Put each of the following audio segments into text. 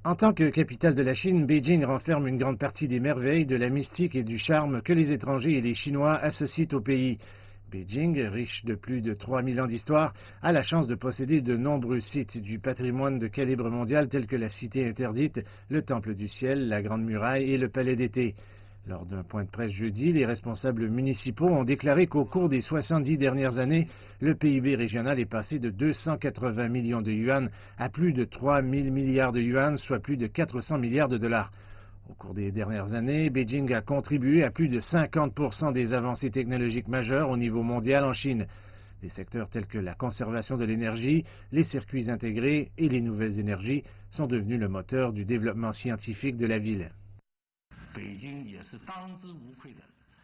En tant que capitale de la Chine, Beijing renferme une grande partie des merveilles, de la mystique et du charme que les étrangers et les Chinois associent au pays. Beijing, riche de plus de 3000 ans d'histoire, a la chance de posséder de nombreux sites du patrimoine de calibre mondial tels que la Cité interdite, le Temple du Ciel, la Grande Muraille et le Palais d'été. Lors d'un point de presse jeudi, les responsables municipaux ont déclaré qu'au cours des 70 dernières années, le PIB régional est passé de 280 millions de yuan à plus de 3000 milliards de yuan, soit plus de 400 milliards de dollars. Au cours des dernières années, Beijing a contribué à plus de 50% des avancées technologiques majeures au niveau mondial en Chine. Des secteurs tels que la conservation de l'énergie, les circuits intégrés et les nouvelles énergies sont devenus le moteur du développement scientifique de la ville.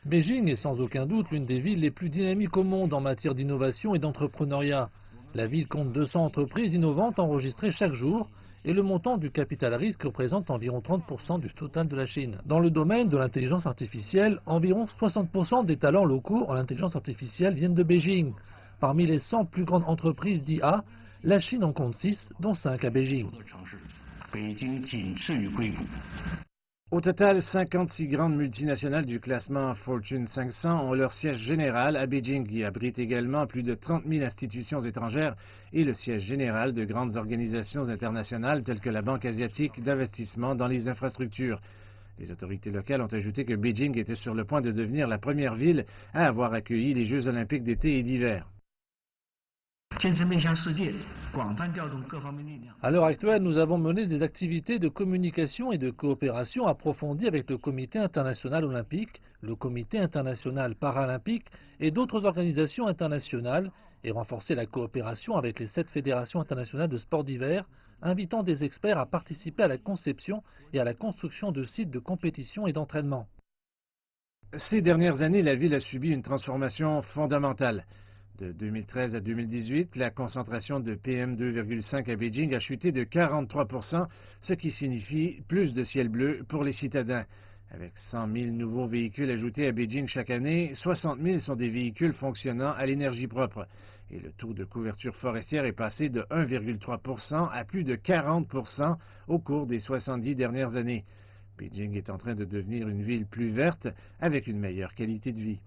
Beijing est sans aucun doute l'une des villes les plus dynamiques au monde en matière d'innovation et d'entrepreneuriat. La ville compte 200 entreprises innovantes enregistrées chaque jour et le montant du capital risque représente environ 30% du total de la Chine. Dans le domaine de l'intelligence artificielle, environ 60% des talents locaux en intelligence artificielle viennent de Beijing. Parmi les 100 plus grandes entreprises d'IA, la Chine en compte 6, dont 5 à Beijing. Au total, 56 grandes multinationales du classement Fortune 500 ont leur siège général à Beijing, qui abrite également plus de 30 000 institutions étrangères et le siège général de grandes organisations internationales telles que la Banque asiatique d'investissement dans les infrastructures. Les autorités locales ont ajouté que Beijing était sur le point de devenir la première ville à avoir accueilli les Jeux olympiques d'été et d'hiver. À l'heure actuelle, nous avons mené des activités de communication et de coopération approfondies avec le Comité international olympique, le Comité international paralympique et d'autres organisations internationales et renforcé la coopération avec les 7 fédérations internationales de sport d'hiver, invitant des experts à participer à la conception et à la construction de sites de compétition et d'entraînement. Ces dernières années, la ville a subi une transformation fondamentale. De 2013 à 2018, la concentration de PM2,5 à Beijing a chuté de 43%, ce qui signifie plus de ciel bleu pour les citadins. Avec 100 000 nouveaux véhicules ajoutés à Beijing chaque année, 60 000 sont des véhicules fonctionnant à l'énergie propre. Et le taux de couverture forestière est passé de 1,3% à plus de 40% au cours des 70 dernières années. Beijing est en train de devenir une ville plus verte avec une meilleure qualité de vie.